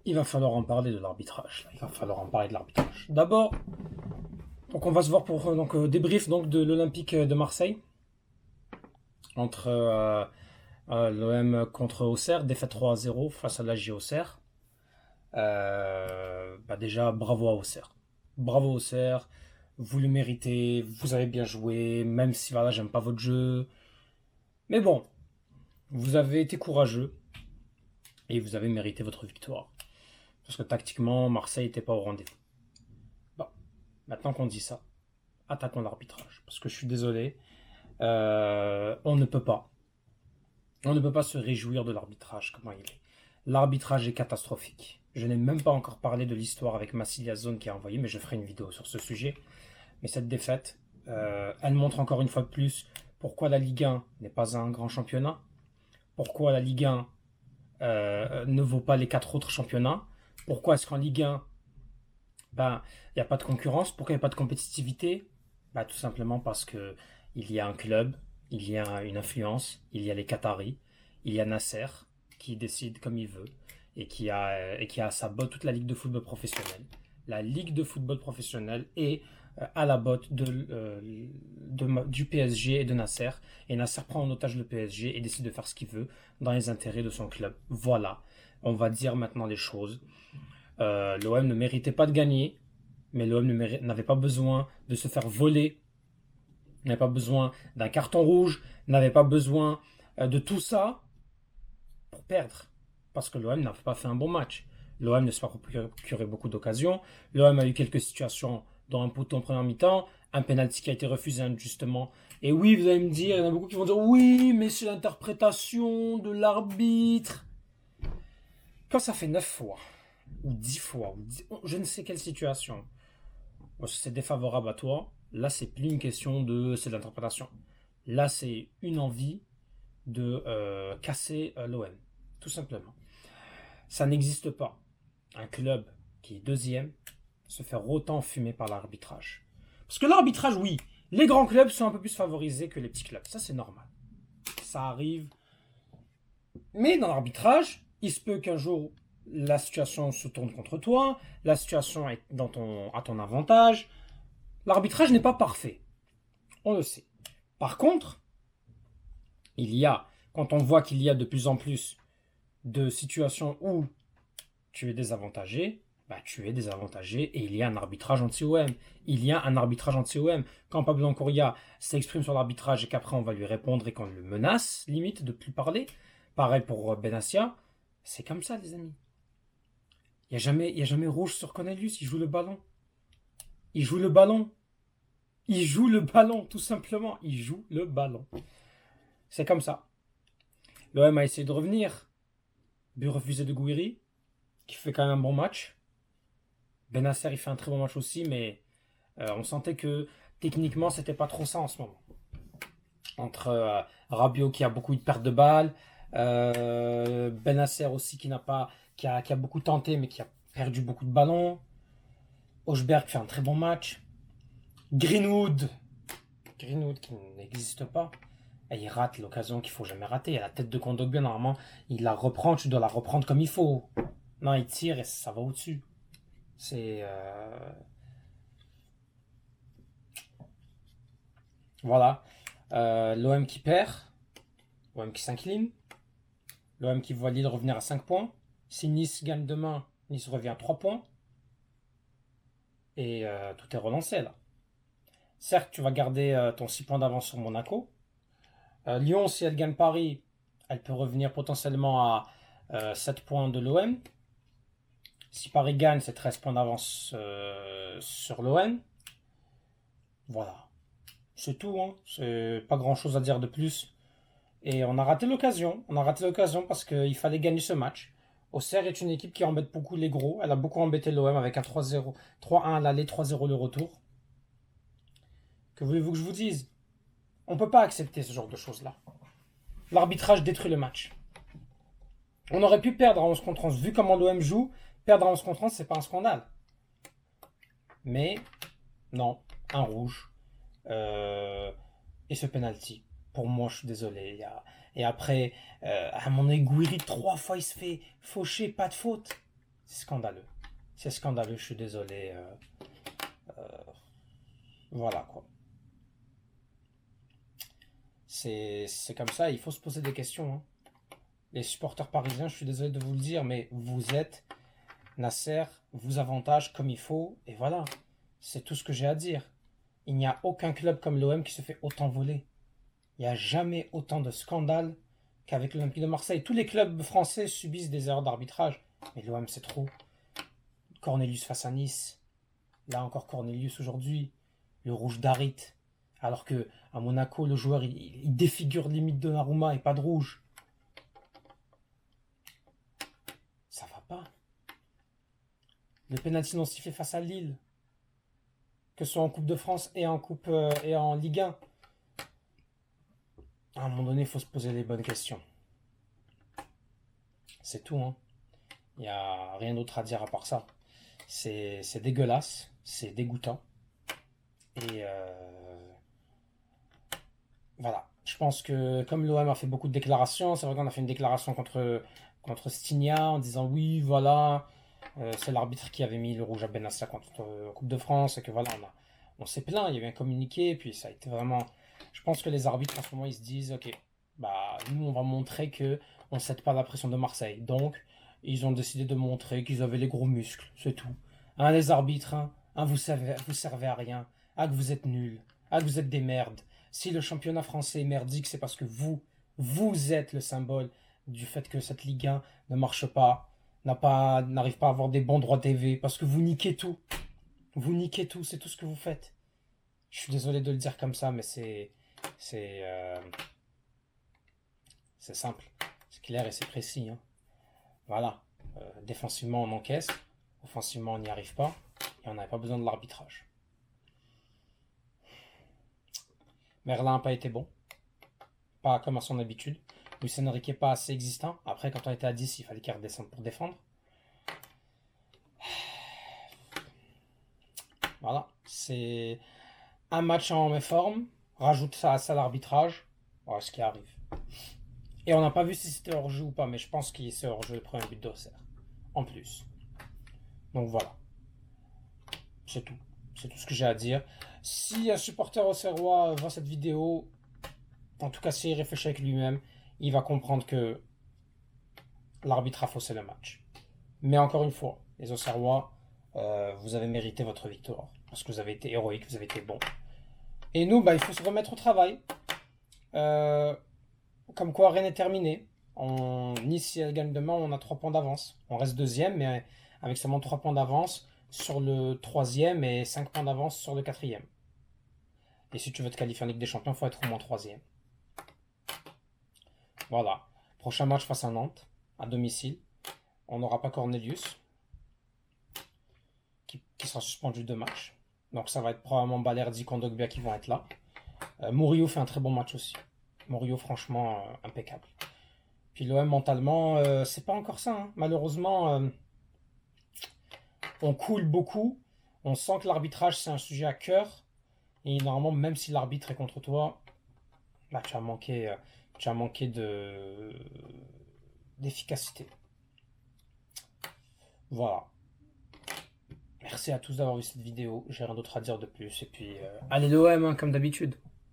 Il va falloir en parler de l'arbitrage. Il va falloir en parler de l'arbitrage. D'abord, donc on va se voir pour débrief donc de l'Olympique de Marseille entre l'OM contre Auxerre, défaite 3-0 face à l'AJ Auxerre. Déjà, bravo à Auxerre. Bravo Auxerre, vous le méritez, vous avez bien joué, même si voilà, j'aime pas votre jeu. Mais bon, vous avez été courageux et vous avez mérité votre victoire. Parce que tactiquement, Marseille n'était pas au rendez-vous. Bon, maintenant qu'on dit ça, attaquons l'arbitrage. Parce que je suis désolé, on ne peut pas. On ne peut pas se réjouir de l'arbitrage, comment il est. L'arbitrage est catastrophique. Je n'ai même pas encore parlé de l'histoire avec Massilia Zone qui a envoyé, mais je ferai une vidéo sur ce sujet. Mais cette défaite, elle montre encore une fois de plus pourquoi la Ligue 1 n'est pas un grand championnat, pourquoi la Ligue 1 ne vaut pas les 4 autres championnats, pourquoi est-ce qu'en Ligue 1, il n'y a pas de concurrence, pourquoi il n'y a pas de compétitivité. Tout simplement parce que il y a un club, il y a une influence, il y a les Qataris, il y a Nasser qui décide comme il veut et qui a à sa botte toute la Ligue de football professionnel. La Ligue de football professionnel est à la botte du PSG et de Nasser. Et Nasser prend en otage le PSG et décide de faire ce qu'il veut dans les intérêts de son club. Voilà, on va dire maintenant les choses. L'OM ne méritait pas de gagner, mais l'OM n'avait pas besoin de se faire voler, n'avait pas besoin d'un carton rouge, n'avait pas besoin de tout ça pour perdre. Parce que l'OM n'a pas fait un bon match. L'OM ne s'est pas procuré beaucoup d'occasions. L'OM a eu quelques situations dans un poteau en première mi-temps, un penalty qui a été refusé injustement. Et oui, vous allez me dire, il y en a beaucoup qui vont dire oui, mais c'est l'interprétation de l'arbitre. Quand ça fait 9 fois, ou 10 fois, je ne sais quelle situation, c'est défavorable à toi, là c'est plus une question c'est de l'interprétation. Là c'est une envie de casser l'OM, tout simplement. Ça n'existe pas. Un club qui est deuxième se faire autant fumer par l'arbitrage. Parce que l'arbitrage, oui, les grands clubs sont un peu plus favorisés que les petits clubs. Ça c'est normal. Ça arrive. Mais dans l'arbitrage, il se peut qu'un jour la situation se tourne contre toi, la situation est à ton avantage. L'arbitrage n'est pas parfait, on le sait. Par contre, quand on voit qu'il y a de plus en plus de situations où tu es désavantagé, tu es désavantagé et il y a un arbitrage anti-OM. Il y a un arbitrage anti-OM. Quand Pablo Longoria s'exprime sur l'arbitrage et qu'après on va lui répondre et qu'on le menace, limite, de ne plus parler, pareil pour Benassia, c'est comme ça, les amis. Il n'y a jamais rouge sur Cornelius, il joue le ballon. Il joue le ballon. Il joue le ballon, tout simplement. Il joue le ballon. C'est comme ça. L'OM a essayé de revenir. But refusé de Gouiri, qui fait quand même un bon match. Benasser, il fait un très bon match aussi, mais on sentait que techniquement, c'était pas trop ça en ce moment. Entre Rabiot qui a beaucoup de pertes de balles, Benasser aussi qui a beaucoup tenté, mais qui a perdu beaucoup de ballons. Hochberg fait un très bon match. Greenwood qui n'existe pas. Et il rate l'occasion qu'il faut jamais rater. Il y a la tête de Kondogbia, normalement, il la reprend, tu dois la reprendre comme il faut. Non, il tire et ça va au-dessus. C'est... Voilà. L'OM qui perd. L'OM qui s'incline. L'OM qui voit Lille revenir à 5 points. Si Nice gagne demain, Nice revient à 3 points. Et tout est relancé là. Certes, tu vas garder ton 6 points d'avance sur Monaco. Lyon, si elle gagne Paris, elle peut revenir potentiellement à 7 points de l'OM. Si Paris gagne, c'est 13 points d'avance sur l'OM. Voilà. C'est tout, hein. C'est pas grand chose à dire de plus. Et on a raté l'occasion. On a raté l'occasion parce qu'il fallait gagner ce match. Auxerre est une équipe qui embête beaucoup les gros. Elle a beaucoup embêté l'OM avec un 3-0, 3-1 à l'aller, 3-0 le retour. Que voulez-vous que je vous dise? On ne peut pas accepter ce genre de choses-là. L'arbitrage détruit le match. On aurait pu perdre à 11 contre 11. Vu comment l'OM joue, perdre à 11 contre 11, c'est pas un scandale. Mais, non, un rouge. Et ce penalty. Pour moi, je suis désolé. Et après, à mon Gouiri, 3 fois, il se fait faucher, pas de faute. C'est scandaleux. C'est scandaleux, je suis désolé. Voilà quoi. C'est comme ça, il faut se poser des questions, hein. Les supporters parisiens, je suis désolé de vous le dire, mais vous êtes Nasser, vous avantage comme il faut, et voilà. C'est tout ce que j'ai à dire. Il n'y a aucun club comme l'OM qui se fait autant voler. Il n'y a jamais autant de scandales qu'avec l'Olympique de Marseille. Tous les clubs français subissent des erreurs d'arbitrage, mais l'OM c'est trop. Cornelius face à Nice, là encore Cornelius aujourd'hui, le rouge d'Harit, alors que à Monaco le joueur il défigure limite Donnarumma et pas de rouge. Ça va pas. Le penalty non sifflé face à Lille, que ce soit en Coupe de France et en Coupe et en Ligue 1. À un moment donné, il faut se poser les bonnes questions. C'est tout, hein. Il n'y a rien d'autre à dire à part ça. C'est dégueulasse, c'est dégoûtant. Et voilà. Je pense que comme l'OM a fait beaucoup de déclarations, c'est vrai qu'on a fait une déclaration contre Stigna en disant oui, voilà, c'est l'arbitre qui avait mis le rouge à Benassa contre Coupe de France et que voilà, on s'est plaint, il y a eu un communiqué, et puis ça a été vraiment. Je pense que les arbitres en ce moment ils se disent ok, bah nous on va montrer que on cède pas la pression de Marseille. Donc ils ont décidé de montrer qu'ils avaient les gros muscles, c'est tout. Hein, les arbitres, hein, vous servez à rien, ah que vous êtes nuls, ah que vous êtes des merdes. Si le championnat français est merdique, c'est parce que vous êtes le symbole du fait que cette Ligue 1 ne marche pas, n'arrive pas à avoir des bons droits TV, parce que vous niquez tout. Vous niquez tout, c'est tout ce que vous faites. Je suis désolé de le dire comme ça, mais c'est euh, c'est simple, c'est clair et c'est précis, hein. Voilà. Défensivement, on encaisse, offensivement, on n'y arrive pas, et on n'avait pas besoin de l'arbitrage. Merlin n'a pas été bon, pas comme à son habitude. Luis Enrique n'est pas assez existant. Après, quand on était à 10, il fallait qu'il redescende pour défendre. Voilà, c'est un match en méforme. Rajoute ça à ça l'arbitrage. Voilà ce qui arrive. Et on n'a pas vu si c'était hors-jeu ou pas, mais je pense qu'il c'est hors-jeu le premier but d'Auxerre. En plus. Donc voilà. C'est tout. C'est tout ce que j'ai à dire. Si un supporter auxerrois voit cette vidéo, en tout cas s'il réfléchit avec lui-même, il va comprendre que l'arbitre a faussé le match. Mais encore une fois, les Auxerrois, vous avez mérité votre victoire. Parce que vous avez été héroïque, vous avez été bon. Et nous, bah, il faut se remettre au travail. Euh, Comme quoi, rien n'est terminé. Nice, si elle gagne demain, on a 3 points d'avance. On reste deuxième, mais avec seulement 3 points d'avance sur le troisième et 5 points d'avance sur le quatrième. Et si tu veux te qualifier en Ligue des Champions, il faut être au moins troisième. Voilà. Prochain match face à Nantes, à domicile. On n'aura pas Cornelius, qui sera suspendu de match. Donc ça va être probablement Balerdi, Kondogbia qui vont être là. Murillo fait un très bon match aussi. Murillo, franchement, impeccable. Puis l'OM mentalement, c'est pas encore ça, hein. Malheureusement, on coule beaucoup. On sent que l'arbitrage, c'est un sujet à cœur. Et normalement, même si l'arbitre est contre toi, bah, tu as manqué d'efficacité. Voilà. Merci à tous d'avoir vu cette vidéo. J'ai rien d'autre à dire de plus. Et puis, allez l'OM, hein, comme d'habitude.